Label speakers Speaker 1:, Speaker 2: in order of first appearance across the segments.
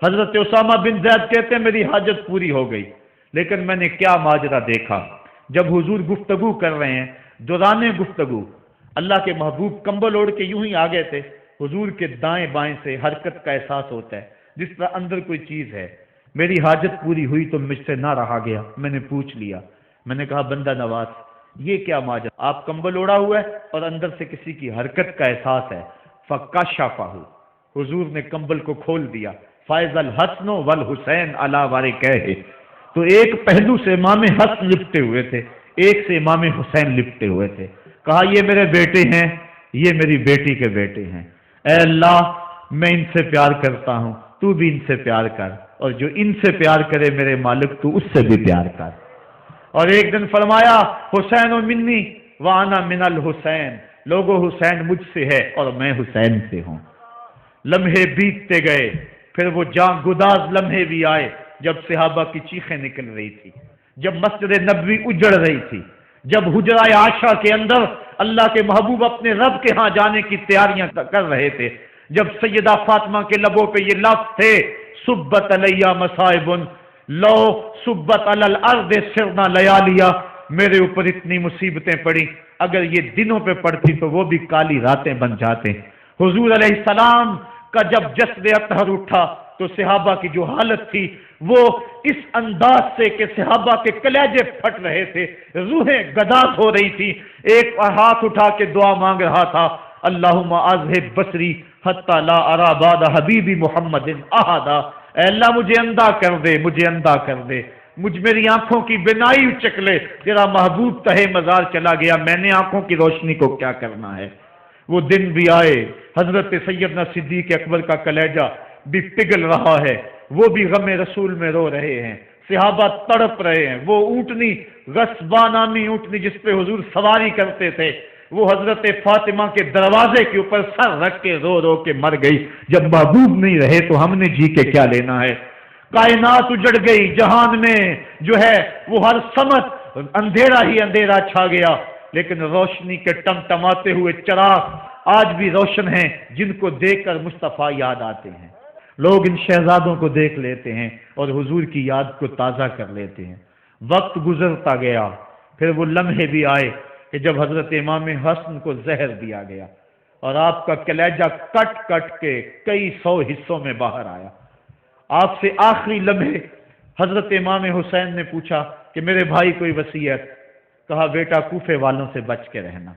Speaker 1: حضرت اسامہ بن زید کہتے ہیں میری حاجت پوری ہو گئی، لیکن میں نے کیا ماجرا دیکھا، جب حضور گفتگو کر رہے ہیں، دوران گفتگو اللہ کے محبوب کمبل اوڑھ کے یوں ہی آ گئے تھے، حضور کے دائیں بائیں سے حرکت کا احساس ہوتا ہے جس طرح اندر کوئی چیز ہے۔ میری حاجت پوری ہوئی تو مجھ سے نہ رہا گیا، میں نے پوچھ لیا، میں نے کہا بندہ نواز یہ کیا ماجرا، آپ کمبل اوڑھا ہوا ہے اور اندر سے کسی کی حرکت کا احساس ہے۔ فکشفہ، حضور نے کمبل کو کھول دیا، فائز الحسن والحسین علی وارکہ، تو ایک پہلو سے امام حسن لپٹے ہوئے تھے، ایک سے امام حسین لپٹے ہوئے تھے۔ کہا یہ میرے بیٹے ہیں، یہ میری بیٹی کے بیٹے ہیں، اے اللہ میں ان سے پیار کرتا ہوں، تو بھی ان سے پیار کر، اور جو ان سے پیار کرے میرے مالک تو اس سے بھی پیار کر۔ اور ایک دن فرمایا حسین منی وانا من الحسین، لوگو حسین مجھ سے ہے اور میں حسین سے ہوں۔ لمحے بیتتے گئے، پھر وہ جاں گداز لمحے بھی آئے جب صحابہ کی چیخیں نکل رہی تھی، جب مسجد نبوی اجڑ رہی تھی، جب حجرہ عائشہ کے اندر اللہ کے محبوب اپنے رب کے ہاں جانے کی تیاریاں کر رہے تھے، جب سیدہ فاطمہ کے لبوں پہ یہ لفظ تھے سبت علیہ مصائب لو سبت علی الارض سرنا لیالیا، میرے اوپر اتنی مصیبتیں پڑی، اگر یہ دنوں پہ پڑتی تو وہ بھی کالی راتیں بن جاتے۔ حضور علیہ السلام کا جب جسد اطہر اٹھا تو صحابہ کی جو حالت تھی وہ اس انداز سے کہ صحابہ کے کلیجے پھٹ رہے تھے، روحیں گداز ہو رہی تھی، ایک ہاتھ اٹھا کے دعا مانگ رہا تھا اللہم اذہب بصری حتی لا ارا بعد حبیبی محمد احدا، اے اللہ مجھے اندھا کر دے، مجھے اندھا کر دے، میری آنکھوں کی بینائی چک لے، تیرا محبوب تہے مزار چلا گیا، میں نے آنکھوں کی روشنی کو کیا کرنا ہے۔ وہ دن بھی آئے، حضرت سیدنا صدیق اکبر کا کلیجہ بھی پگھل رہا ہے، وہ بھی غم رسول میں رو رہے ہیں، صحابہ تڑپ رہے ہیں، وہ اونٹنی غصبہ نامی اونٹنی جس پہ حضور سواری کرتے تھے وہ حضرت فاطمہ کے دروازے کے اوپر سر رکھ کے رو رو کے مر گئی، جب محبوب نہیں رہے تو ہم نے جی کے کیا لینا ہے۔ کائنات اجڑ گئی، جہان میں جو ہے وہ ہر سمت اندھیرا ہی اندھیرا چھا گیا، لیکن روشنی کے ٹمٹماتے ہوئے چراغ آج بھی روشن ہیں جن کو دیکھ کر مصطفیٰ یاد آتے ہیں۔ لوگ ان شہزادوں کو دیکھ لیتے ہیں اور حضور کی یاد کو تازہ کر لیتے ہیں۔ وقت گزرتا گیا، پھر وہ لمحے بھی آئے کہ جب حضرت امام حسن کو زہر دیا گیا اور آپ کا کلیجہ کٹ کٹ کے کئی سو حصوں میں باہر آیا۔ آپ سے آخری لمحے حضرت امام حسین نے پوچھا کہ میرے بھائی کوئی وصیت؟ کہا بیٹا کوفے والوں سے بچ کے رہنا،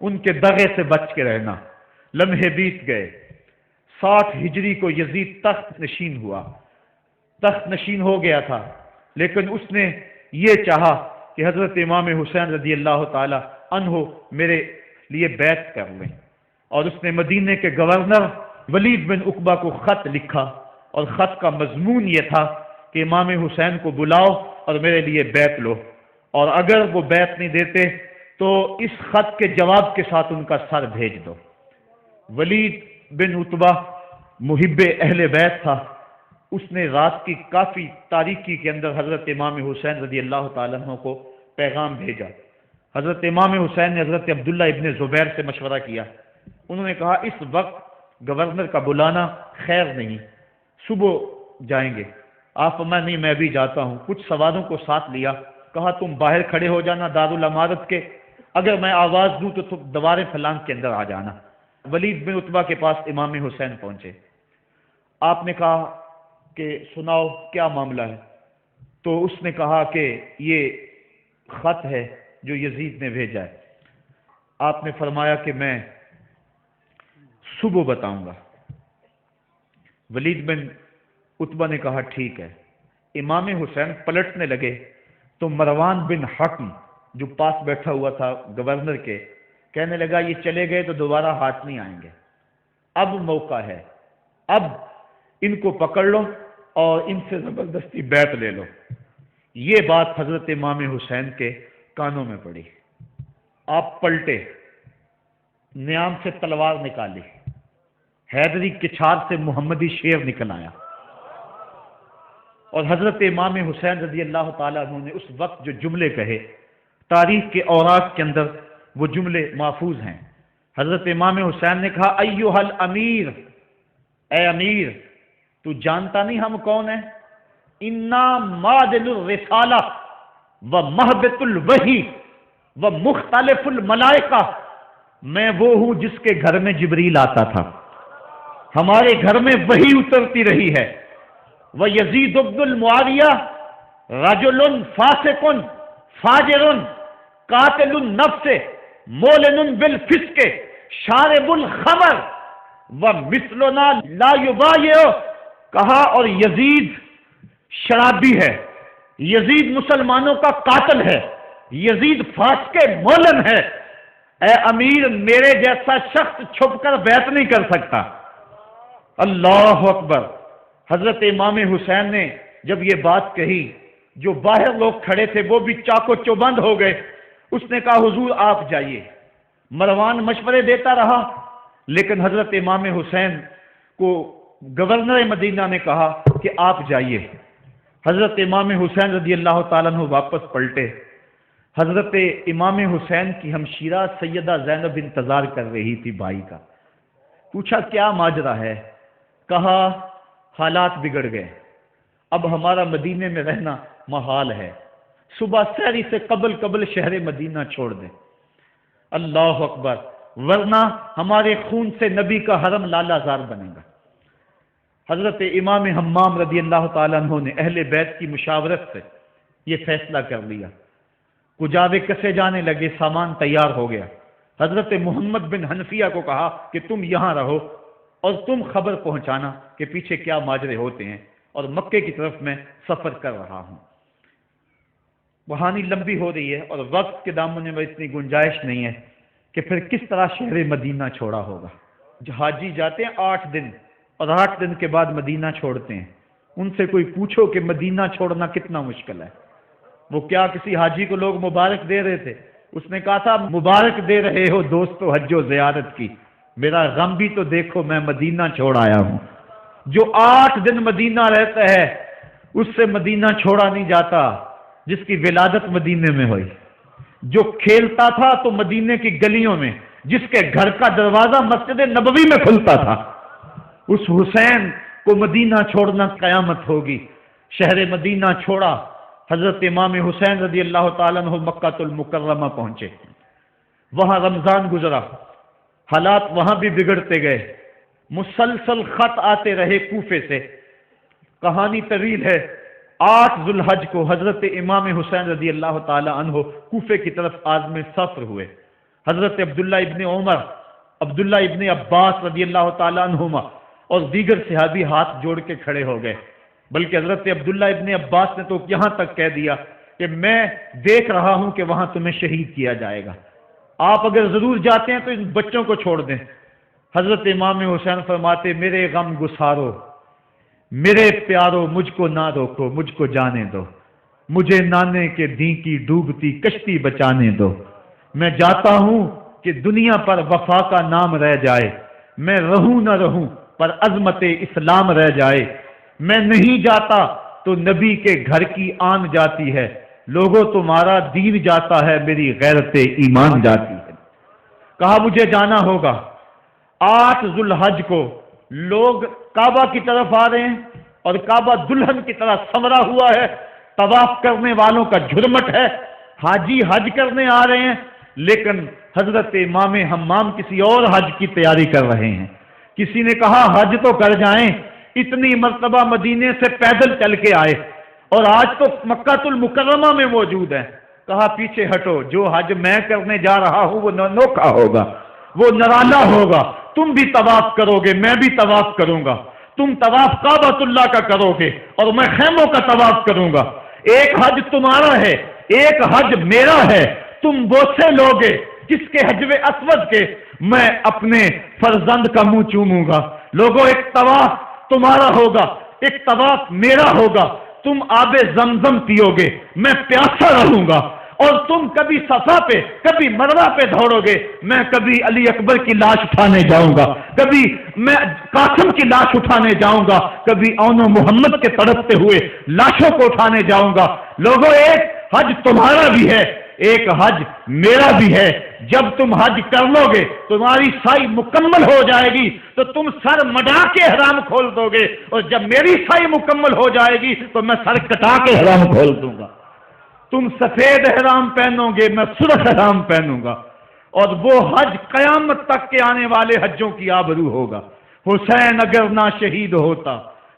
Speaker 1: ان کے دغے سے بچ کے رہنا۔ لمحے بیت گئے، 60 ہجری کو یزید تخت نشین ہوا، تخت نشین ہو گیا تھا، لیکن اس نے یہ چاہا کہ حضرت امام حسین رضی اللہ تعالی عنہ میرے لیے بیعت کر لیں، اور اس نے مدینے کے گورنر ولید بن عقبہ کو خط لکھا، اور خط کا مضمون یہ تھا کہ امام حسین کو بلاؤ اور میرے لیے بیعت لو، اور اگر وہ بیعت نہیں دیتے تو اس خط کے جواب کے ساتھ ان کا سر بھیج دو۔ ولید بن عتبہ محب اہل بیت تھا، اس نے رات کی کافی تاریکی کے اندر حضرت امام حسین رضی اللہ تعالیٰ عنہ کو پیغام بھیجا۔ حضرت امام حسین نے حضرت عبداللہ ابن زبیر سے مشورہ کیا، انہوں نے کہا اس وقت گورنر کا بلانا خیر نہیں، صبح جائیں گے۔ آپ فرمایا نہیں میں بھی جاتا ہوں، کچھ سواروں کو ساتھ لیا، کہا تم باہر کھڑے ہو جانا دارالامارت کے، اگر میں آواز دوں تو تم دوارے فلانگ کے اندر آ جانا۔ ولید بن عتبہ کے پاس امام حسین پہنچے، آپ نے کہا کہ سناؤ کیا معاملہ ہے؟ تو اس نے کہا کہ یہ خط ہے جو یزید نے بھیجا ہے۔ آپ نے فرمایا کہ میں صبح بتاؤں گا۔ ولید بن عتبہ نے کہا ٹھیک ہے۔ امام حسین پلٹنے لگے تو مروان بن حکم جو پاس بیٹھا ہوا تھا گورنر کے، کہنے لگا یہ چلے گئے تو دوبارہ ہاتھ نہیں آئیں گے، اب موقع ہے، اب ان کو پکڑ لو اور ان سے زبردستی بیعت لے لو۔ یہ بات حضرت امام حسین کے کانوں میں پڑی، آپ پلٹے، نیام سے تلوار نکالی، حیدری کچھار سے محمدی شیر نکل آیا، اور حضرت امام حسین رضی اللہ تعالیٰ عنہ نے اس وقت جو جملے کہے، تاریخ کے اوراق کے اندر وہ جملے محفوظ ہیں۔ حضرت امام حسین نے کہا ایھا الامیر، اے امیر، تو جانتا نہیں ہم کون ہیں؟ انا معدن الرسالہ و مہبت الوحی و مختلف الملائکہ، میں وہ ہوں جس کے گھر میں جبریل آتا تھا، ہمارے گھر میں وحی اترتی رہی ہے۔ وَيَزِيدُ بْنُ الْمُعَاوِيَةِ رَجُلٌ فَاسِقٌ فَاجِرٌ قَاتِلُ النَّفْسِ مُعْلِنٌ بِالْفِسْقِ شَارِبُ الْخَمْرِ وَمِثْلُنَا لَا يُبَايِعُ، کہا اور یزید شرابی ہے، یزید مسلمانوں کا قاتل ہے، یزید فاسق مولن ہے۔ اے امیر، میرے جیسا شخص چھپ کر بیعت نہیں کر سکتا۔ اللہ اکبر۔ حضرت امام حسین نے جب یہ بات کہی، جو باہر لوگ کھڑے تھے وہ بھی چاقو چوبند ہو گئے۔ اس نے کہا حضور آپ جائیے۔ مروان مشورے دیتا رہا، لیکن حضرت امام حسین کو گورنر مدینہ نے کہا کہ آپ جائیے۔ حضرت امام حسین رضی اللہ تعالیٰ عنہ واپس پلٹے۔ حضرت امام حسین کی ہمشیرہ سیدہ زینب انتظار کر رہی تھی بھائی کا۔ پوچھا کیا ماجرا ہے؟ کہا حالات بگڑ گئے، اب ہمارا مدینے میں رہنا محال ہے، صبح سحری سے قبل شہر مدینہ چھوڑ دیں۔ اللہ اکبر، ورنہ ہمارے خون سے نبی کا حرم لالا زار بنے گا۔ حضرت امام حمام رضی اللہ تعالیٰ عنہ نے اہل بیت کی مشاورت سے یہ فیصلہ کر لیا۔ کجاوے کسے جانے لگے، سامان تیار ہو گیا۔ حضرت محمد بن حنفیہ کو کہا کہ تم یہاں رہو اور تم خبر پہنچانا کہ پیچھے کیا ماجرے ہوتے ہیں، اور مکے کی طرف میں سفر کر رہا ہوں۔ کہانی لمبی ہو رہی ہے اور وقت کے دامن میں اتنی گنجائش نہیں ہے کہ پھر کس طرح شہر مدینہ چھوڑا ہوگا۔ حاجی جاتے ہیں 8 دن اور 8 دن کے بعد مدینہ چھوڑتے ہیں۔ ان سے کوئی پوچھو کہ مدینہ چھوڑنا کتنا مشکل ہے۔ وہ کیا کسی حاجی کو لوگ مبارک دے رہے تھے؟ اس نے کہا تھا مبارک دے رہے ہو دوستو حج و زیارت کی، میرا غم بھی تو دیکھو، میں مدینہ چھوڑ آیا ہوں۔ جو 8 دن مدینہ رہتا ہے اس سے مدینہ چھوڑا نہیں جاتا جس کی ولادت مدینے میں ہوئی۔ جو کھیلتا تھا تو مدینے کی گلیوں میں، جس کے گھر کا دروازہ مسجد نبوی میں کھلتا تھا، اس حسین کو مدینہ چھوڑنا قیامت ہوگی۔ شہر مدینہ چھوڑا، حضرت امام حسین رضی اللہ تعالیٰ عنہ مکہ المکرمہ پہنچے۔ وہاں رمضان گزرا، حالات وہاں بھی بگڑتے گئے، مسلسل خط آتے رہے کوفے سے۔ کہانی طویل ہے۔ 8 ذو الحج کو حضرت امام حسین رضی اللہ تعالی عنہ کوفے کی طرف عازم سفر ہوئے۔ حضرت عبداللہ ابن عمر، عبداللہ ابن عباس رضی اللہ تعالی عنہما اور دیگر صحابی ہاتھ جوڑ کے کھڑے ہو گئے، بلکہ حضرت عبداللہ ابن عباس نے تو یہاں تک کہہ دیا کہ میں دیکھ رہا ہوں کہ وہاں تمہیں شہید کیا جائے گا، آپ اگر ضرور جاتے ہیں تو ان بچوں کو چھوڑ دیں۔ حضرت امام حسین فرماتے میرے غم گسارو، میرے پیارو مجھ کو نہ روکو، مجھ کو جانے دو، مجھے نانے کے دین کی ڈوبتی کشتی بچانے دو۔ میں جاتا ہوں کہ دنیا پر وفا کا نام رہ جائے، میں رہوں نہ رہوں پر عظمت اسلام رہ جائے۔ میں نہیں جاتا تو نبی کے گھر کی آن جاتی ہے، لوگوں تمہارا دین جاتا ہے، میری غیرت ایمان جاتی ہے۔ کہا مجھے جانا ہوگا۔ 8 ذو الحج کو لوگ کعبہ کی طرف آ رہے ہیں اور کعبہ دلہن کی طرح سنورا ہوا ہے، طواف کرنے والوں کا جھرمٹ ہے، حاجی حج کرنے آ رہے ہیں، لیکن حضرت امام حمام کسی اور حج کی تیاری کر رہے ہیں۔ کسی نے کہا حج تو کر جائیں، اتنی مرتبہ مدینے سے پیدل چل کے آئے اور آج تو مکہ المکرمہ میں موجود ہے۔ کہا پیچھے ہٹو، جو حج میں کرنے جا رہا ہوں وہ نوکھا ہوگا، وہ نرالا ہوگا، تم بھی طواف کرو گے، میں بھی طواف کروں گا، تم طواف کعبۃ اللہ کا کرو گے اور میں خیموں کا طواف کروں گا۔ ایک حج تمہارا ہے، ایک حج میرا ہے، تم بوسے لوگے جس کے حجر اسود کے میں اپنے فرزند کا منہ چوموں گا۔ لوگوں ایک طواف تمہارا ہوگا، ایک طواف میرا ہوگا، تم آب زمزم پیو گے، میں پیاسا رہوں گا، اور تم کبھی صفا پہ کبھی مروہ پہ دوڑو گے، میں کبھی علی اکبر کی لاش اٹھانے جاؤں گا، کبھی میں قاسم کی لاش اٹھانے جاؤں گا، کبھی اون و محمد کے تڑپتے ہوئے لاشوں کو اٹھانے جاؤں گا۔ لوگوں ایک حج تمہارا بھی ہے، ایک حج میرا بھی ہے، جب تم حج کر لو گے تمہاری سائی مکمل ہو جائے گی تو تم سر مڈا کے احرام کھول دو گے، اور جب میری سائی مکمل ہو جائے گی تو میں سر کٹا کے احرام کھول دوں گا۔ تم سفید احرام پہنو گے، میں سرخ احرام پہنوں گا، اور وہ حج قیامت تک کے آنے والے حجوں کی آبرو ہوگا۔ حسین اگر نہ شہید ہوتا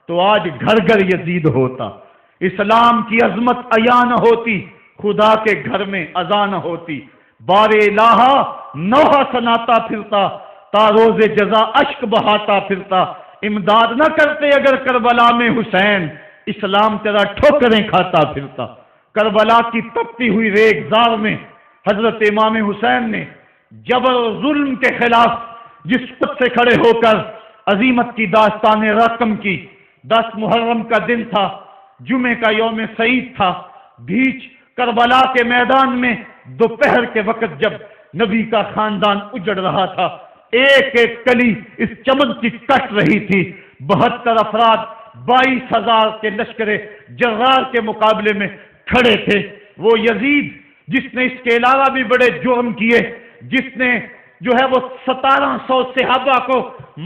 Speaker 1: تو آج گھر گھر یزید ہوتا، اسلام کی عظمت عیاں نہ ہوتی، خدا کے گھر میں اذان نہ ہوتی، بار الہ نوحہ سناتا پھرتا، تا روز جزا اشک بہاتا پھرتا، امداد نہ کرتے اگر کربلا میں حسین، اسلام تیرا ٹھوکریں کھاتا پھرتا۔ کربلا کی تپتی ہوئی ریگزار میں حضرت امام حسین نے جبر و ظلم کے خلاف جس خود سے کھڑے ہو کر عظیمت کی داستان رقم کی، 10 محرم کا دن تھا، جمعے کا یوم سعید تھا، بیچ کربلا کے میدان میں دوپہر کے وقت جب نبی کا خاندان اجڑ رہا تھا، ایک ایک کلی اس چمن کی کٹ رہی تھی، 72 افراد 22,000 کے لشکر جرار کے مقابلے میں کھڑے تھے۔ وہ یزید جس نے اس کے علاوہ بھی بڑے جرم کیے، جس نے جو ہے وہ 1700 صحابہ کو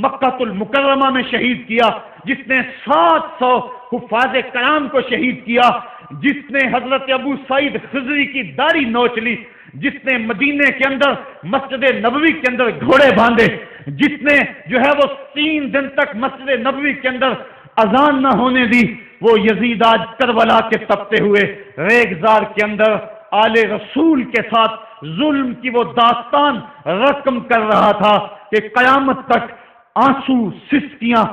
Speaker 1: مکہ المکرمہ میں شہید کیا، جس نے 700 حفاظ کرام کو شہید کیا، جس نے حضرت ابو سعید خضری کی داڑھی نوچ لی، جس نے مدینے کے اندر مسجد نبوی کے اندر گھوڑے باندھے، جس نے جو ہے وہ 3 دن تک مسجد نبوی کے اندر اذان نہ ہونے دی، وہ یزید آج کربلا کے تپتے ہوئے ریگزار کے اندر آل رسول کے ساتھ ظلم کی وہ داستان رقم کر رہا تھا کہ قیامت تک آنسو سسکیاں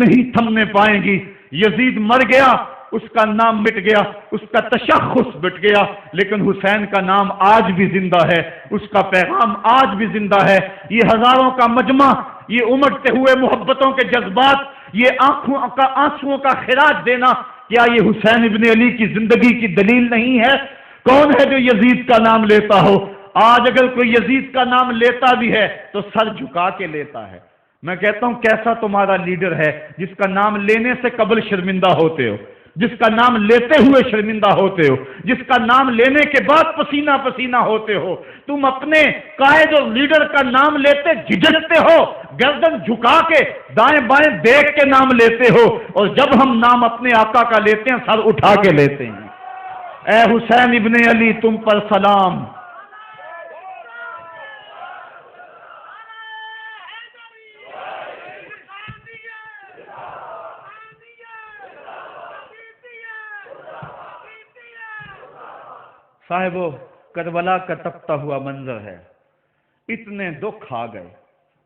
Speaker 1: نہیں تھمنے پائیں گی۔ یزید مر گیا، اس کا نام مٹ گیا، اس کا تشخص مٹ گیا، لیکن حسین کا نام آج بھی زندہ ہے، اس کا پیغام آج بھی زندہ ہے۔ یہ ہزاروں کا مجمع، یہ امٹتے ہوئے محبتوں کے جذبات، یہ آنسوؤں کا خراج دینا، کیا یہ حسین ابن علی کی زندگی کی دلیل نہیں ہے؟ کون ہے جو یزید کا نام لیتا ہو؟ آج اگر کوئی یزید کا نام لیتا بھی ہے تو سر جھکا کے لیتا ہے۔ میں کہتا ہوں کیسا تمہارا لیڈر ہے جس کا نام لینے سے قبل شرمندہ ہوتے ہو، جس کا نام لیتے ہوئے شرمندہ ہوتے ہو، جس کا نام لینے کے بعد پسینہ پسینہ ہوتے ہو۔ تم اپنے قائد اور لیڈر کا نام لیتے جھجکتے ہو، گردن جھکا کے دائیں بائیں دیکھ کے نام لیتے ہو، اور جب ہم نام اپنے آقا کا لیتے ہیں سر اٹھا کے لیتے ہیں۔ اے حسین ابن علی تم پر سلام۔ صاحبو، کربلا کا تپتا ہوا منظر ہے، اتنے دکھ آ گئے۔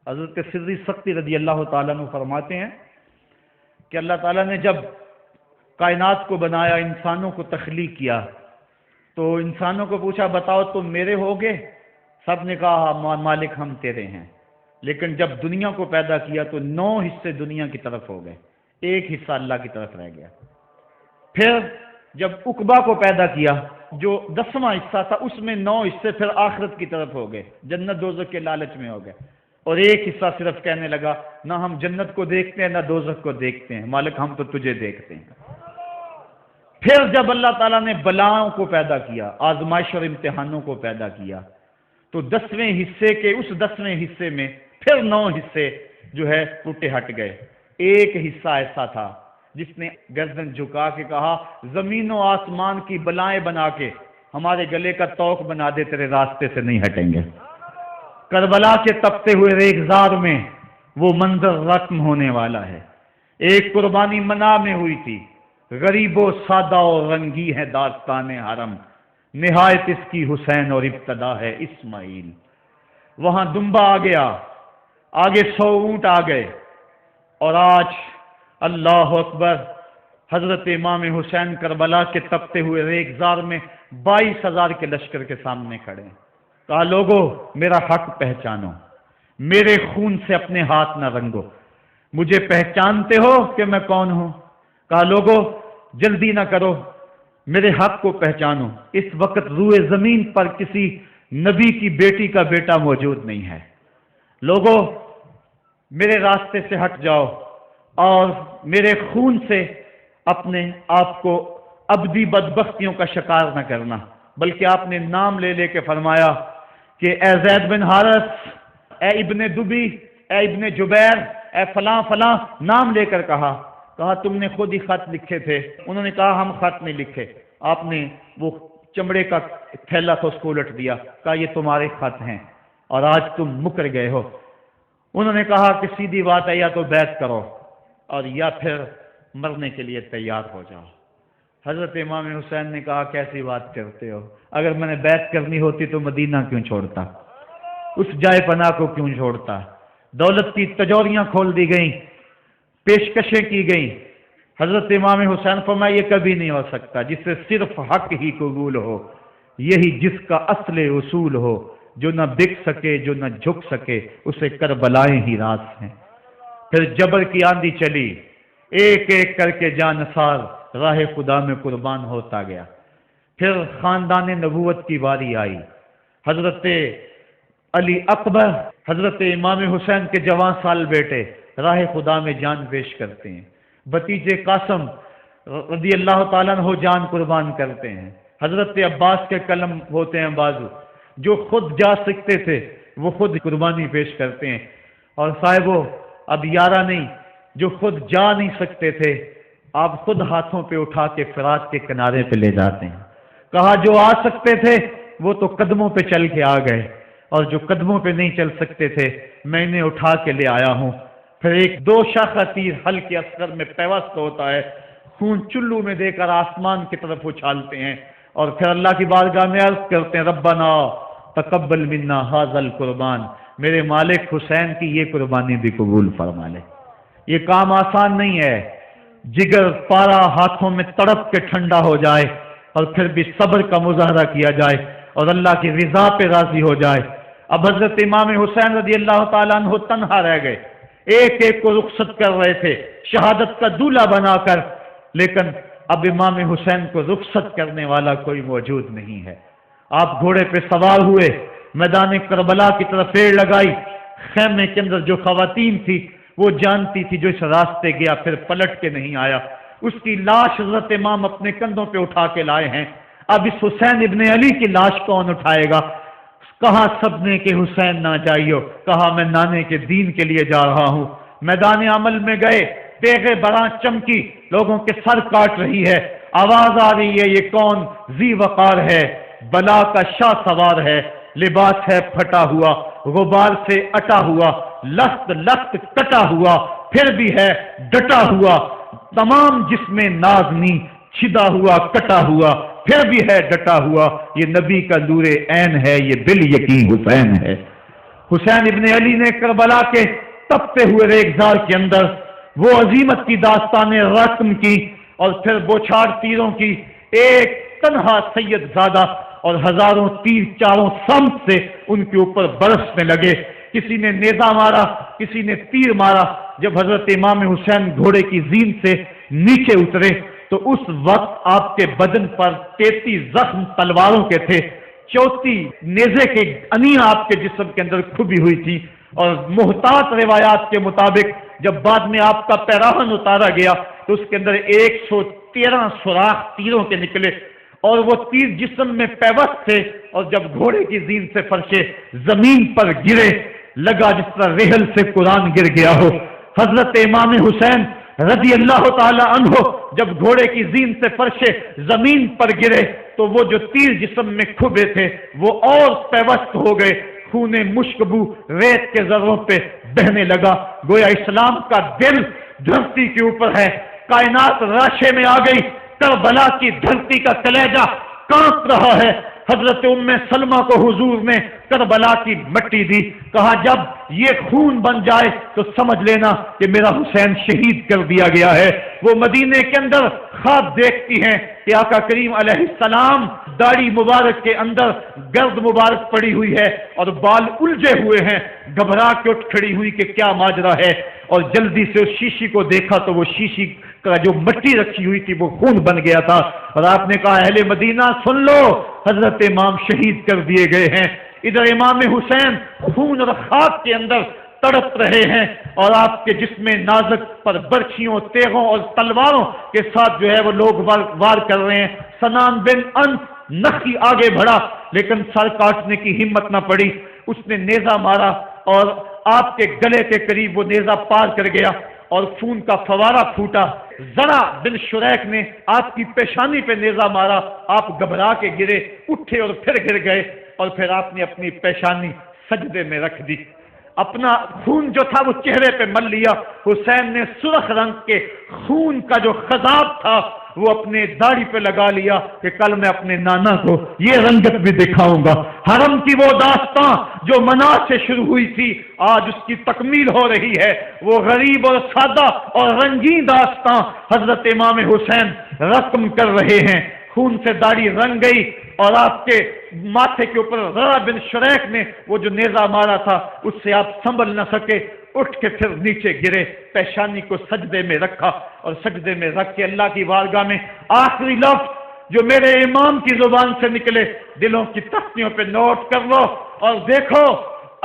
Speaker 1: حضرت سری سختی رضی اللہ تعالیٰ عنہ فرماتے ہیں کہ اللہ تعالیٰ نے جب کائنات کو بنایا، انسانوں کو تخلیق کیا، تو انسانوں کو پوچھا بتاؤ تم میرے ہوگے؟ سب نے کہا مالک ہم تیرے ہیں۔ لیکن جب دنیا کو پیدا کیا تو 9 حصے دنیا کی طرف ہو گئے، 1 حصہ اللہ کی طرف رہ گیا۔ پھر جب عقبہ کو پیدا کیا جو 10واں حصہ تھا، اس میں 9 حصے پھر آخرت کی طرف ہو گئے، جنت دوزخ کے لالچ میں ہو گئے، اور 1 حصہ صرف کہنے لگا نہ ہم جنت کو دیکھتے ہیں نہ دوزخ کو دیکھتے ہیں، مالک ہم تو تجھے دیکھتے ہیں۔ پھر جب اللہ تعالیٰ نے بلاؤں کو پیدا کیا، آزمائش اور امتحانوں کو پیدا کیا، تو 10ویں حصے کے اس 10ویں حصے میں پھر 9 حصے جو ہے ٹوٹے ہٹ گئے۔ 1 حصہ ایسا تھا جس نے گردن جھکا کے کہا زمین و آسمان کی بلائیں بنا کے ہمارے گلے کا توق بنا دے، تیرے راستے سے نہیں ہٹیں گے۔ کربلا کے تپتے ہوئے ریگزار میں وہ منظر رقم ہونے والا ہے۔ ایک قربانی منا میں ہوئی تھی، غریب و سادہ اور رنگی ہے داستان حرم، نہایت اس کی حسین اور ابتدا ہے اسماعیل۔ وہاں دمبا آ گیا، آگے 100 اونٹ آ گئے، اور آج اللہ اکبر، حضرت امام حسین کربلا کے تپتے ہوئے ریگزار میں 22,000 کے لشکر کے سامنے کھڑے ہیں۔ کہا لوگو میرا حق پہچانو، میرے خون سے اپنے ہاتھ نہ رنگو، مجھے پہچانتے ہو کہ میں کون ہوں؟ کہا لوگو جلدی نہ کرو، میرے حق کو پہچانو، اس وقت روئے زمین پر کسی نبی کی بیٹی کا بیٹا موجود نہیں ہے۔ لوگو میرے راستے سے ہٹ جاؤ اور میرے خون سے اپنے آپ کو ابدی بدبختیوں کا شکار نہ کرنا، بلکہ آپ نے نام لے لے کے فرمایا کہ اے زید بن حارث، اے ابن دبی، اے ابن جبیر، اے فلاں فلاں، نام لے کر کہا تم نے خود ہی خط لکھے تھے؟ انہوں نے کہا ہم خط نہیں لکھے۔ آپ نے وہ چمڑے کا تھیلا تھا اس کو الٹ دیا، کہا یہ تمہارے خط ہیں اور آج تم مکر گئے ہو۔ انہوں نے کہا کہ سیدھی بات ہے، یا تو بیعت کرو اور یا پھر مرنے کے لیے تیار ہو جاؤ۔ حضرت امام حسین نے کہا کیسی بات کرتے ہو، اگر میں نے بیعت کرنی ہوتی تو مدینہ کیوں چھوڑتا، اس جائے پناہ کو کیوں چھوڑتا؟ دولت کی تجوریاں کھول دی گئیں، پیشکشیں کی گئیں۔ حضرت امام حسین فرمایا یہ کبھی نہیں ہو سکتا، جس سے صرف حق ہی قبول ہو، یہی جس کا اصل اصول ہو، جو نہ بک سکے جو نہ جھک سکے، اسے کربلائیں ہی راز ہیں۔ پھر جبر کی آندھی چلی، ایک ایک کر کے جانثار راہ خدا میں قربان ہوتا گیا۔ پھر خاندان نبوت کی باری آئی، حضرت علی اکبر، حضرت امام حسین کے جوان سال بیٹے راہ خدا میں جان پیش کرتے ہیں، بھتیجے قاسم رضی اللہ تعالیٰ عنہ جان قربان کرتے ہیں، حضرت عباس کے قلم ہوتے ہیں بازو، جو خود جا سکتے تھے وہ خود قربانی پیش کرتے ہیں، اور صاحبو اب یارہ نہیں، جو خود جا نہیں سکتے تھے آپ خود ہاتھوں پہ اٹھا کے فرات کے کنارے پہ لے جاتے ہیں۔ کہا جو آ سکتے تھے وہ تو قدموں پہ چل کے آ گئے، اور جو قدموں پہ نہیں چل سکتے تھے میں انہیں اٹھا کے لے آیا ہوں۔ پھر ایک دو شاخہ تیر ہلکے اصغر میں پیوست ہوتا ہے، خون چلو میں دے کر آسمان کی طرف اچھالتے ہیں، اور پھر اللہ کی بارگاہ میں عرض کرتے ہیں ربنا تقبل منا ھذا القربان، میرے مالک حسین کی یہ قربانی بھی قبول فرما لے۔ یہ کام آسان نہیں ہے، جگر پارا ہاتھوں میں تڑپ کے ٹھنڈا ہو جائے اور پھر بھی صبر کا مظاہرہ کیا جائے اور اللہ کی رضا پہ راضی ہو جائے۔ اب حضرت امام حسین رضی اللہ تعالیٰ عنہ تنہا رہ گئے، ایک ایک کو رخصت کر رہے تھے شہادت کا دولہا بنا کر، لیکن اب امام حسین کو رخصت کرنے والا کوئی موجود نہیں ہے۔ آپ گھوڑے پہ سوار ہوئے، میدان کربلا کی طرف پیڑ لگائی، خیمے کے اندر جو خواتین تھی وہ جانتی تھی جو اس راستے گیا پھر پلٹ کے نہیں آیا، اس کی لاش حضرت امام اپنے کندھوں پہ اٹھا کے لائے ہیں۔ اب اس حسین ابن علی کی لاش کون اٹھائے گا؟ کہا سب نے کہ حسین نہ جائیو، کہا میں نانے کے دین کے لیے جا رہا ہوں۔ میدان عمل میں گئے، تیغ براں چمکی، لوگوں کے سر کاٹ رہی ہے، آواز آ رہی ہے یہ کون ذی وقار ہے، بلا کا شاہ سوار ہے، لباس ہے پھٹا ہوا، غبار سے اٹا ہوا، لخت لخت کٹا ہوا، پھر بھی ہے ڈٹا ہوا، تمام جسم نازنی چھدا ہوا کٹا ہوا، پھر بھی ہے ڈٹا ہوا، یہ نبی کا نور عین ہے، یہ بال یقین حسین ہے۔ حسین ابن علی نے کربلا کے تپتے ہوئے ریگزار کے اندر وہ عظیمت کی داستانیں رقم کی، اور پھر بوچھاڑ تیروں کی، ایک تنہا سید زادہ اور ہزاروں تیر چاروں سمت سے ان کے اوپر برسنے لگے، کسی نے نیزہ مارا، کسی نے تیر مارا۔ جب حضرت امام حسین گھوڑے کی زین سے نیچے اترے تو اس وقت آپ کے بدن پر 33 زخم تلواروں کے تھے، 34 نیزے کے انیاں آپ کے جسم کے اندر کھبی ہوئی تھی، اور محتاط روایات کے مطابق جب بعد میں آپ کا پیراہن اتارا گیا تو اس کے اندر 113 سوراخ تیروں کے نکلے، اور وہ تیر جسم میں پیوست تھے، اور جب گھوڑے کی زین سے فرشے زمین پر گرے لگا جس طرح ریحل سے قرآن گر گیا ہو۔ حضرت امام حسین رضی اللہ تعالی عنہ جب گھوڑے کی زین سے فرشے زمین پر گرے تو وہ جو تیر جسم میں کھبے تھے وہ اور پیوست ہو گئے، خون مشکبو ریت کے ذروں پہ بہنے لگا، گویا اسلام کا دل دھرتی کے اوپر ہے، کائنات راشے میں آ گئی، کربلا کی دھرتی کا کلیجہ کانپ رہا ہے۔ حضرت ام سلمہ کو حضور نے کربلا کی مٹی دی، کہا جب یہ خون بن جائے تو سمجھ لینا کہ میرا حسین شہید کر دیا گیا ہے۔ وہ مدینے کے اندر خواب دیکھتی ہیں کہ آقا کریم علیہ السلام داڑھی مبارک کے اندر گرد مبارک پڑی ہوئی ہے اور بال الجھے ہوئے ہیں، گھبرا کے اٹھ کھڑی ہوئی کہ کیا ماجرا ہے، اور جلدی سے اس شیشی کو دیکھا تو وہ شیشی کا جو مٹی رکھی ہوئی تھی وہ خون بن گیا تھا، اور آپ نے کہا اہل مدینہ سن لو، حضرت امام شہید کر دیے گئے ہیں۔ ادھر امام حسین خون اور خاک کے اندر تڑپ رہے ہیں، اور آپ کے جسم نازک پر برچھیوں، تیغوں اور تلواروں کے ساتھ جو ہے وہ لوگ وار کر رہے ہیں۔ سنان بن انس نخی آگے بڑھا لیکن سر کاٹنے کی ہمت نہ پڑی، اس نے نیزہ مارا اور آپ کے گلے کے قریب وہ نیزہ پار کر گیا اور خون کا فوارہ پھوٹا۔ ذرا بن شریک نے آپ کی پیشانی پہ نیزہ مارا، آپ گھبرا کے گرے، اٹھے اور پھر گر گئے، اور پھر آپ نے اپنی پیشانی سجدے میں رکھ دی، اپنا خون جو تھا وہ چہرے پہ مل لیا۔ حسین نے سرخ رنگ کے خون کا جو خضاب تھا وہ اپنے داڑھی پہ لگا لیا کہ کل میں اپنے نانا کو یہ رنگت بھی دکھاؤں گا۔ حرم کی وہ داستان جو مناس سے شروع ہوئی تھی آج اس کی تکمیل ہو رہی ہے، وہ غریب اور سادہ اور رنگین داستان حضرت امام حسین رقم کر رہے ہیں۔ خون سے داڑھی رنگ گئی اور آپ کے ماتھے کے اوپر ذرا بن شریک نے وہ جو نیزہ مارا تھا اس سے آپ سنبھل نہ سکے، اٹھ کے پھر نیچے گرے، پیشانی کو سجدے میں رکھا اور سجدے میں رکھ کے اللہ کی بارگاہ میں آخری لفظ جو میرے امام کی زبان سے نکلے دلوں کی تختیوں پہ نوٹ کر لو اور دیکھو۔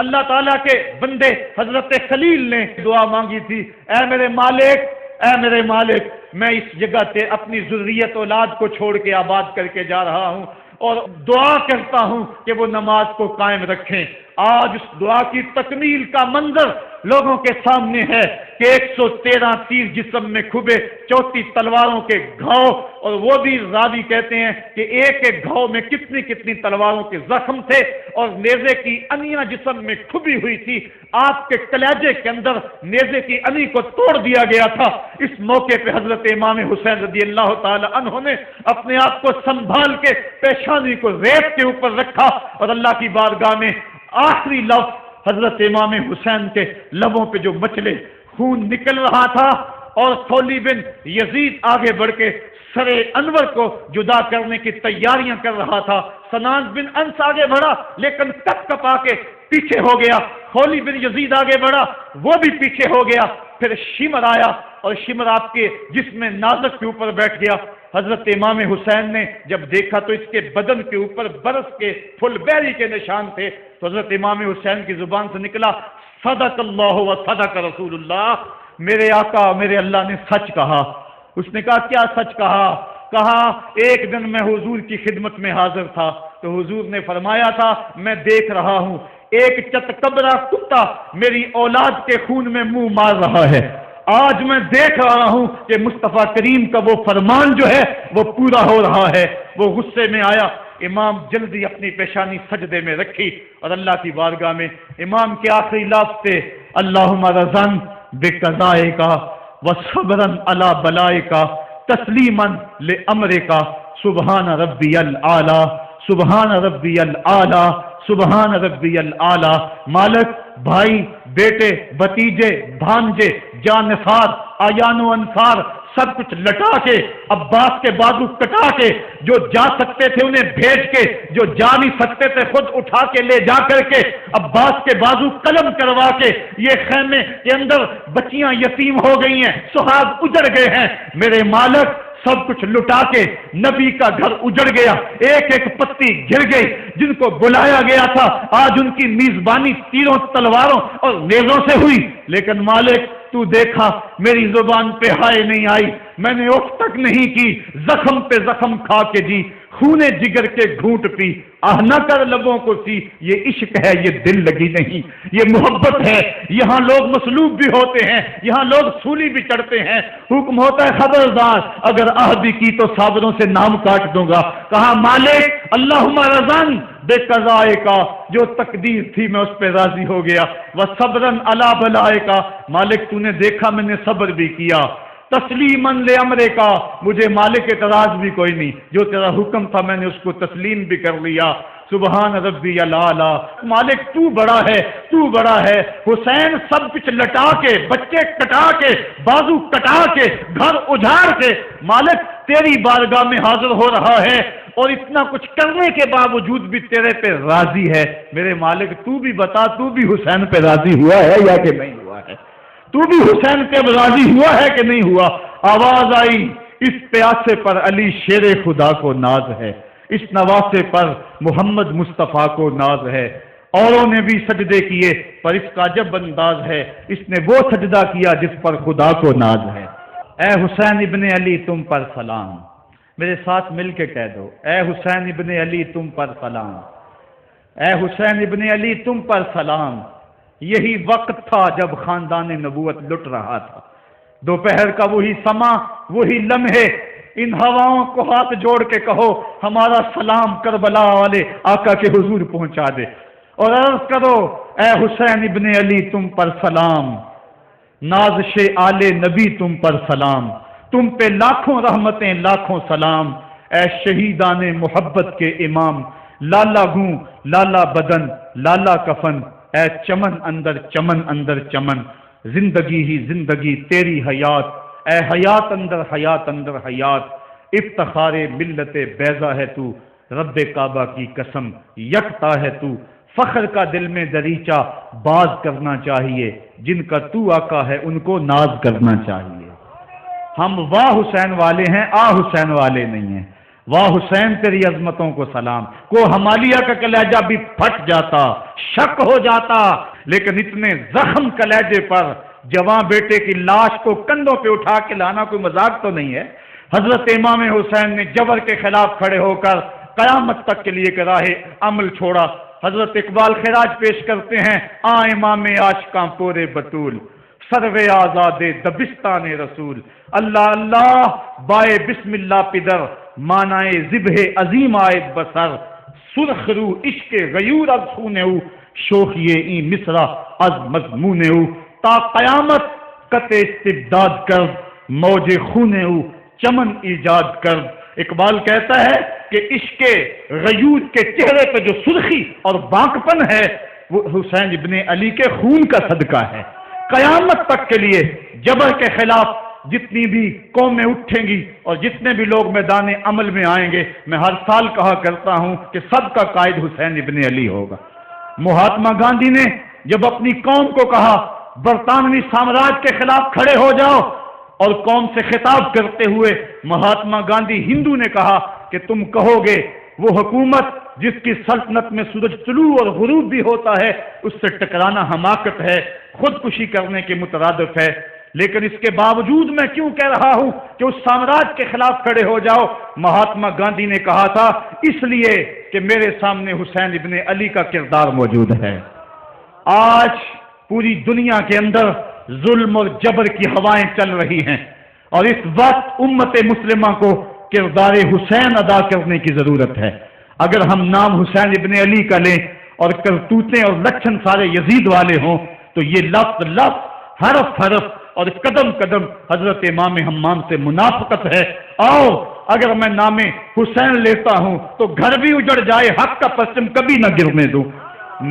Speaker 1: اللہ تعالیٰ کے بندے حضرت خلیل نے دعا مانگی تھی، اے میرے مالک میں اس جگہ سے اپنی ذریت اولاد کو چھوڑ کے آباد کر کے جا رہا ہوں اور دعا کرتا ہوں کہ وہ نماز کو قائم رکھیں۔ آج اس دعا کی تکمیل کا منظر لوگوں کے سامنے ہے کہ 113 تیر جسم میں کھبے، 34 تلواروں کے گھاؤ، اور وہ بھی راوی کہتے ہیں کہ ایک ایک گھاؤ میں کتنی تلواروں کے زخم تھے اور نیزے کی انیاں جسم میں کھبی ہوئی تھی۔ آپ کے کلیجے کے اندر نیزے کی انی کو توڑ دیا گیا تھا۔ اس موقع پہ حضرت امام حسین رضی اللہ تعالی عنہ نے اپنے آپ کو سنبھال کے پیشانی کو ریت کے اوپر رکھا اور اللہ کی بارگاہ میں آخری لفظ حضرت امام حسین کے لبوں پہ جو مچلے خون نکل رہا تھا اور خولی بن یزید آگے بڑھ کے سر انور کو جدا کرنے کی تیاریاں کر رہا تھا۔ سنان بن انس آگے بڑھا لیکن کپ کپا کے پیچھے ہو گیا، خولی بن یزید آگے بڑھا وہ بھی پیچھے ہو گیا، پھر شمر آیا اور شمر آپ کے جسم نازک کے اوپر بیٹھ گیا۔ حضرت امام حسین نے جب دیکھا تو اس کے بدن کے اوپر برف کے پھل بیری کے نشان تھے، تو حضرت امام حسین کی زبان سے نکلا صدق اللہ و صدق رسول اللہ، میرے آقا میرے اللہ نے سچ کہا۔ اس نے کہا کیا سچ کہا ایک دن میں حضور کی خدمت میں حاضر تھا تو حضور نے فرمایا تھا میں دیکھ رہا ہوں ایک چتکبرا کتا میری اولاد کے خون میں منہ مار رہا ہے، آج میں دیکھ رہا ہوں کہ مصطفیٰ کریم کا وہ فرمان جو ہے وہ پورا ہو رہا ہے۔ وہ غصے میں آیا، امام جلدی اپنی پیشانی سجدے میں رکھی اور اللہ کی بارگاہ میں امام کے آخری لفظ تھے اللہم رضن بقضائک وصبرن علی بلائک تسلیما لامرک سبحان ربی الاعلی سبحان ربی الاعلی سبحان ربی الاعلی۔ مالک، بھائی، بیٹے، بھتیجے، بھانجے، جانفار، آیان و انفار سب کچھ لٹا کے عباس کے بازو کٹا کے جو جا سکتے تھے انہیں بھیج کے، جو جا نہیں سکتے تھے خود اٹھا کے لے جا کر کے عباس کے بازو قلم کروا کے یہ خیمے کے اندر بچیاں یتیم ہو گئی ہیں، سہاگ اجڑ گئے ہیں، میرے مالک سب کچھ لٹا کے نبی کا گھر اجڑ گیا، ایک ایک پتی گر گئی، جن کو بلایا گیا تھا آج ان کی میزبانی تیروں تلواروں اور نیزوں سے ہوئی، لیکن مالک تو دیکھا میری زبان پہ ہائے نہیں آئی، میں نے اف تک نہیں کی، زخم پہ زخم کھا کے جی، خونے جگر کے گھونٹ پی، آہ نہ کر لبوں کو سی، یہ عشق ہے یہ دل لگی نہیں، یہ محبت ہے۔ یہاں لوگ مصلوب بھی ہوتے ہیں، یہاں لوگ سولی بھی چڑھتے ہیں، حکم ہوتا ہے خبردار اگر عہد کی تو صابروں سے نام کاٹ دوں گا۔ کہا مالک اللہم رضن بے قضائے کا، جو تقدیر تھی میں اس پہ راضی ہو گیا، وصبرن علی بلائے کا، مالک تو نے دیکھا میں نے صبر بھی کیا، تسلیماً لامرے کا، مجھے مالک اعتراض بھی کوئی نہیں، جو تیرا حکم تھا میں نے اس کو تسلیم بھی کر لیا، سبحان ربی الاعلی۔ مالک تو بڑا ہے، تو بڑا ہے۔ حسین سب کچھ لٹا کے، بچے کٹا کے، بازو کٹا کے، گھر اجاڑ کے مالک تیری بارگاہ میں حاضر ہو رہا ہے اور اتنا کچھ کرنے کے باوجود بھی تیرے پہ راضی ہے۔ میرے مالک تو بھی بتا، تو بھی حسین پہ راضی ہوا ہے یا کہ نہیں ہوا ہے؟ تو بھی حسین پہ راضی ہوا ہے کہ نہیں ہوا؟ آواز آئی اس پیاسے پر علی شیر خدا کو ناز ہے، اس نواسے پر محمد مصطفیٰ کو ناز ہے۔ اوروں نے بھی سجدے کیے پر اس کا جب انداز ہے، اس نے وہ سجدہ کیا جس پر خدا کو ناز ہے۔ اے حسین ابن علی تم پر سلام، میرے ساتھ مل کے کہہ دو، اے حسین ابن علی تم پر سلام، اے حسین ابن علی تم پر سلام۔ یہی وقت تھا جب خاندان نبوت لٹ رہا تھا، دوپہر کا وہی سما، وہی لمحے، ان ہواؤں کو ہاتھ جوڑ کے کہو ہمارا سلام کربلا والے آقا کے حضور پہنچا دے، اور عرض کرو اے حسین ابن علی تم پر سلام، نازش آل نبی تم پر سلام، تم پہ لاکھوں رحمتیں لاکھوں سلام، اے شہیدان محبت کے امام، لالا گوں لالا بدن لالا کفن، اے چمن اندر چمن، زندگی ہی زندگی تیری حیات، اے حیات اندر حیات، افتخار ملت بیضا ہے تو، رب کعبہ کی قسم یکتا ہے تو، فخر کا دل میں دریچہ باز کرنا چاہیے، جن کا تو آقا ہے ان کو ناز کرنا چاہیے۔ ہم واہ حسین والے ہیں، آ حسین والے نہیں ہیں۔ واہ حسین تیری عظمتوں کو سلام، کو ہمالیہ کا کلیجہ بھی پھٹ جاتا، شک ہو جاتا، لیکن اتنے زخم کلیجے پر جوان بیٹے کی لاش کو کندھوں پہ اٹھا کے لانا کوئی مذاق تو نہیں ہے۔ حضرت امام حسین نے جبر کے خلاف کھڑے ہو کر قیامت تک کے لیے راہ عمل چھوڑا۔ حضرت اقبال خراج پیش کرتے ہیں، آ امام عاشقاں پورے بطول، سروے آزاد دبستان رسول، اللہ اللہ بائے بسم اللہ پدر، مانائے ذبح عظیم آئے بسر، سرخ رو عشق غیور از خونے ہو، شوخیے این مصرع از مضمونے ہو، تا قیامت قطع استبداد کر، موج خونے ہو چمن ایجاد کر۔ اقبال کہتا ہے کہ عشق غیور کے چہرے پہ جو سرخی اور بانکپن ہے وہ حسین ابن علی کے خون کا صدقہ ہے۔ قیامت تک کے لیے جبر کے خلاف جتنی بھی قومیں اٹھیں گی اور جتنے بھی لوگ میدان عمل میں آئیں گے، میں ہر سال کہا کرتا ہوں کہ سب کا قائد حسین ابن علی ہوگا۔ مہاتما گاندھی نے جب اپنی قوم کو کہا برطانوی سامراج کے خلاف کھڑے ہو جاؤ، اور قوم سے خطاب کرتے ہوئے مہاتما گاندھی ہندو نے کہا کہ تم کہو گے وہ حکومت جس کی سلطنت میں سورج طلوع اور غروب بھی ہوتا ہے، اس سے ٹکرانا حماقت ہے، خودکشی کرنے کے مترادف ہے، لیکن اس کے باوجود میں کیوں کہہ رہا ہوں کہ اس سامراج کے خلاف کھڑے ہو جاؤ؟ مہاتما گاندھی نے کہا تھا اس لیے کہ میرے سامنے حسین ابن علی کا کردار موجود ہے۔ آج پوری دنیا کے اندر ظلم اور جبر کی ہوائیں چل رہی ہیں، اور اس وقت امت مسلمہ کو کردار حسین ادا کرنے کی ضرورت ہے۔ اگر ہم نام حسین ابن علی کا لیں اور کرتوتیں اور لچھن سارے یزید والے ہوں تو یہ لفظ حرف حرف اور قدم قدم حضرت امام حمام سے منافقت ہے۔ آؤ اگر میں نام حسین لیتا ہوں تو گھر بھی اجڑ جائے، حق کا پرچم کبھی نہ گرنے دوں۔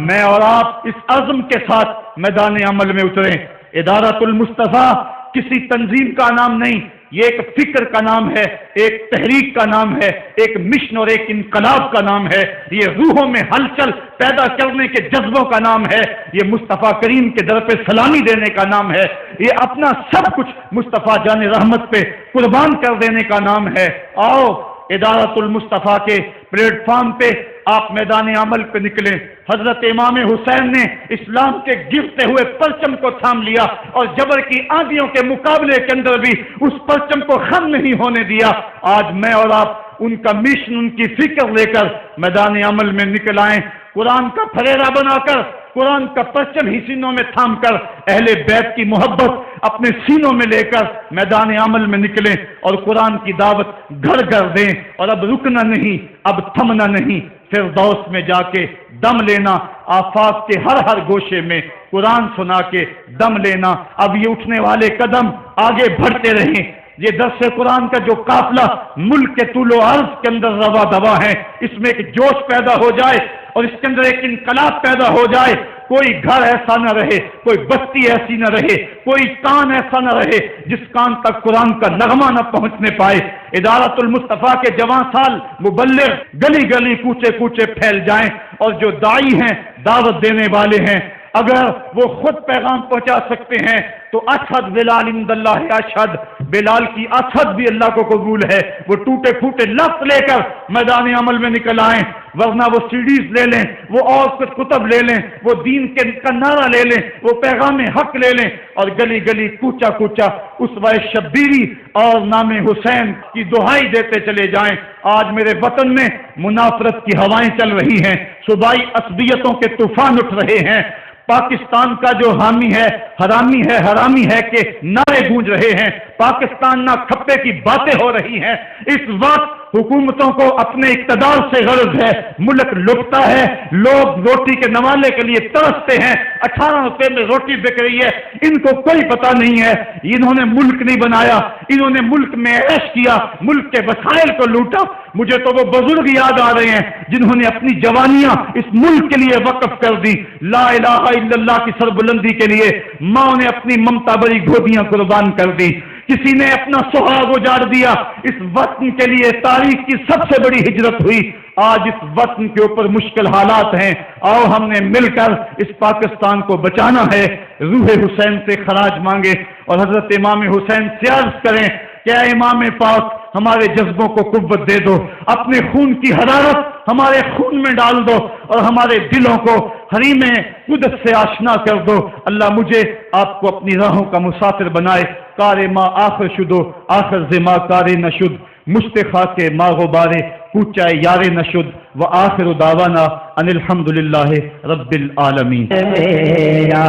Speaker 1: میں اور آپ اس عزم کے ساتھ میدان عمل میں اتریں۔ ادارۃ المصطفیٰ کسی تنظیم کا نام نہیں، یہ ایک فکر کا نام ہے، ایک تحریک کا نام ہے، ایک مشن اور ایک انقلاب کا نام ہے، یہ روحوں میں ہلچل پیدا کرنے کے جذبوں کا نام ہے، یہ مصطفیٰ کریم کے در پہ سلامی دینے کا نام ہے، یہ اپنا سب کچھ مصطفیٰ جان رحمت پہ قربان کر دینے کا نام ہے۔ آؤ ادارۃ المصطفیٰ کے پلیٹ فارم پہ آپ میدان عمل پہ نکلیں۔ حضرت امام حسین نے اسلام کے گرتے ہوئے پرچم کو تھام لیا اور جبر کی آندھیوں کے مقابلے کے اندر بھی اس پرچم کو خم نہیں ہونے دیا۔ آج میں اور آپ ان کا مشن، ان کی فکر لے کر میدان عمل میں نکل آئیں، قرآن کا پھریرا بنا کر، قرآن کا پرچم ہی سینوں میں تھام کر، اہل بیت کی محبت اپنے سینوں میں لے کر میدان عمل میں نکلیں اور قرآن کی دعوت گھر گھر دیں۔ اور اب رکنا نہیں، اب تھمنا نہیں، فردوس میں جا کے دم لینا، آفاق کے ہر گوشے میں قرآن سنا کے دم لینا۔ اب یہ اٹھنے والے قدم آگے بڑھتے رہیں، یہ درس قرآن کا جو قافلہ ملک کے طول و عرض کے اندر روا دوا ہے، اس میں ایک جوش پیدا ہو جائے اور اس کے اندر ایک انقلاب پیدا ہو جائے۔ کوئی گھر ایسا نہ رہے، کوئی بستی ایسی نہ رہے، کوئی کان ایسا نہ رہے جس کان تک قرآن کا نغمہ نہ پہنچنے پائے۔ ادارۃ المصطفیٰ کے جوان سال مبلغ گلی گلی کوچے کوچے پھیل جائیں، اور جو داعی ہیں، دعوت دینے والے ہیں، اگر وہ خود پیغام پہنچا سکتے ہیں تو اشہد بلال عند اللہ اشہد، بلال کی اشہد بھی اللہ کو قبول ہے۔ وہ ٹوٹے پھوٹے لفظ لے کر میدان عمل میں نکل آئیں ورنہ وہ سیڈیز لے لیں، وہ اور کچھ کتب لے لیں، وہ دین کا نعرہ لے لیں، وہ پیغام حق لے لیں اور گلی گلی کوچا کوچا اسوہ شبیری اور نام حسین کی دہائی دیتے چلے جائیں۔ آج میرے وطن میں منافرت کی ہوائیں چل رہی ہیں، صوبائی عصبیتوں کے طوفان اٹھ رہے ہیں، پاکستان کا جو حامی ہے حرامی ہے کہ نعرے گونج رہے ہیں، پاکستان نہ کھپے کی باتیں ہو رہی ہیں۔ اس وقت حکومتوں کو اپنے اقتدار سے غرض ہے، ملک لٹتا ہے، لوگ روٹی کے نوالے کے لیے ترستے ہیں، 18 روپے میں روٹی بک رہی ہے، ان کو کوئی پتہ نہیں ہے، انہوں نے ملک نہیں بنایا، انہوں نے ملک میں عیش کیا، ملک کے وسائل کو لوٹا۔ مجھے تو وہ بزرگ یاد آ رہے ہیں جنہوں نے اپنی جوانیاں اس ملک کے لیے وقف کر دی، لا الہ الا اللہ کی سربلندی کے لیے ماں نے اپنی ممتا بری گودیاں قربان کر دی، کسی نے اپنا سہاگ اجاڑ دیا۔ اس وطن کے لیے تاریخ کی سب سے بڑی ہجرت ہوئی۔ آج اس وطن کے اوپر مشکل حالات ہیں، آؤ ہم نے مل کر اس پاکستان کو بچانا ہے، روح حسین سے خراج مانگے اور حضرت امام حسین سے عرض کریں کہ اے امام پاک ہمارے جذبوں کو قوت دے دو، اپنے خون کی حرارت ہمارے خون میں ڈال دو اور ہمارے دلوں کو حریم قدس سے آشنا کر دو۔ اللہ مجھے آپ کو اپنی راہوں کا مسافر بنائے۔ کار ما آخر شدو آخر زما کار نشد، مشتخا کے ما غبارے کوچہ یار نشد، و آخر دعوانا ان الحمدللہ رب العالمین۔
Speaker 2: میرا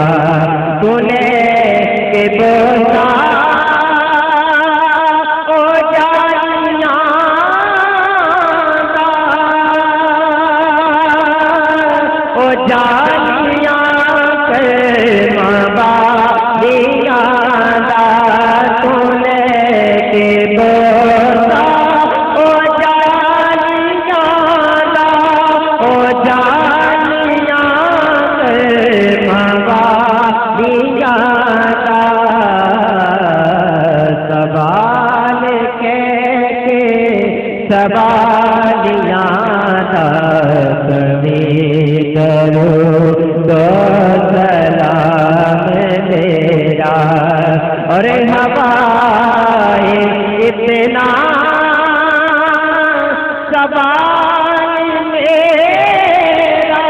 Speaker 2: سنے کے بوسا اور ہوائے اتنا سوال میرا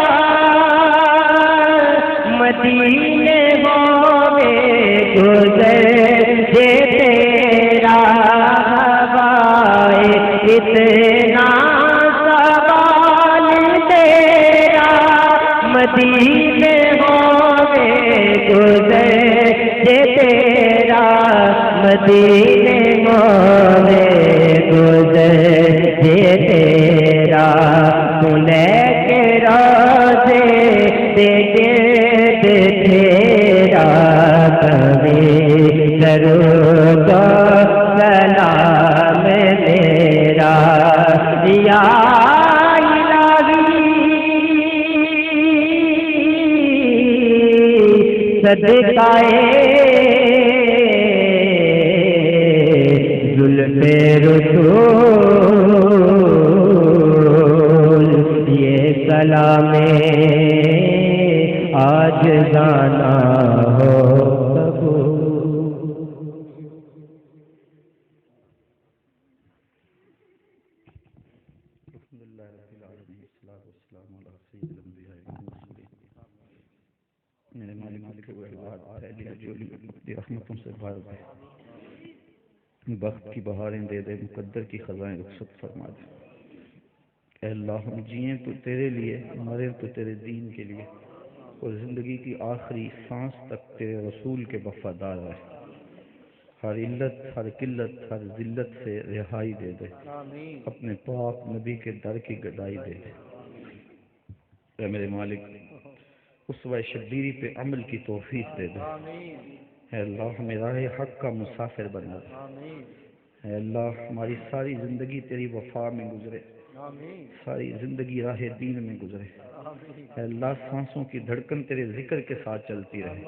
Speaker 2: مدینے ہوے گزر جے تیرا، ہوائے اتنا سوال تیرا مدینے ہوے گزر جے تیرا، مدینے موے گزر جے تیرا، تو لے کے روزے دے گرد تیرا، کبھی درود و سلام میرا یا صدقائے زلف رسول، یہ سلام آج گانا ہو
Speaker 1: میرے مالک رحمتوں سے بھر دے، وقت کی بہاریں دے دے، مقدر کی خزائیں رخصت فرما دے۔ اے اللہ ہم جئیں تو تیرے لیے، مریں تو تیرے دین کے لیے، اور زندگی کی آخری سانس تک تیرے رسول کے وفادار رہے۔ ہر علت، ہر قلت، ہر ذلت سے رہائی دے دے، اپنے پاک نبی کے در کی گدائی دے دے۔ اے میرے مالک اسوہ شبیری پہ عمل کی توفیق دے دے۔ اے اللہ ہمیں راہ حق کا مسافر بنا دے۔ اے اللہ ہماری ساری زندگی تیری وفا میں گزرے، ساری زندگی راہ دین میں گزرے۔ اے اللہ سانسوں کی دھڑکن تیرے ذکر کے ساتھ چلتی رہے۔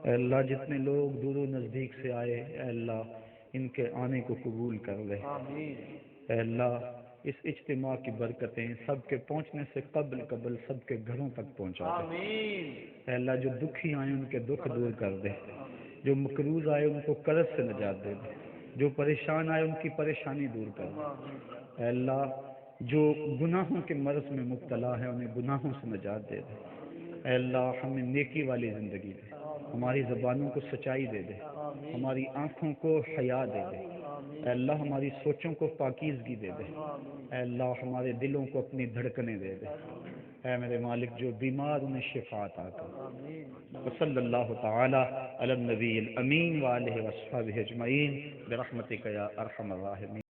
Speaker 1: اے اللہ جتنے لوگ دور و نزدیک سے آئے، اے اللہ ان کے آنے کو قبول کر لے۔ اے اللہ اس اجتماع کی برکتیں سب کے پہنچنے سے قبل سب کے گھروں تک پہنچا دے۔ اے اللہ جو دکھی آئے ان کے دکھ دور کر دے، جو مقروض آئے ان کو قرض سے نجات دے دے، جو پریشان آئے ان کی پریشانی دور کر دے۔ اے اللہ جو گناہوں کے مرض میں مبتلا ہے انہیں گناہوں سے نجات دے دے۔ اے اللہ ہمیں نیکی والی زندگی دے، ہماری زبانوں کو سچائی دے دے، ہماری آنکھوں کو حیا دے دے، اے اللہ ہماری سوچوں کو پاکیزگی دے دے، اے اللہ ہمارے دلوں کو اپنی دھڑکنیں دے دے، اے میرے مالک جو بیمار انہیں شفا عطا کر۔ وصلی اللہ تعالی علی النبی الامین وآلہ وصحبہ اجمعین برحمتک یا ارحم الراحمین۔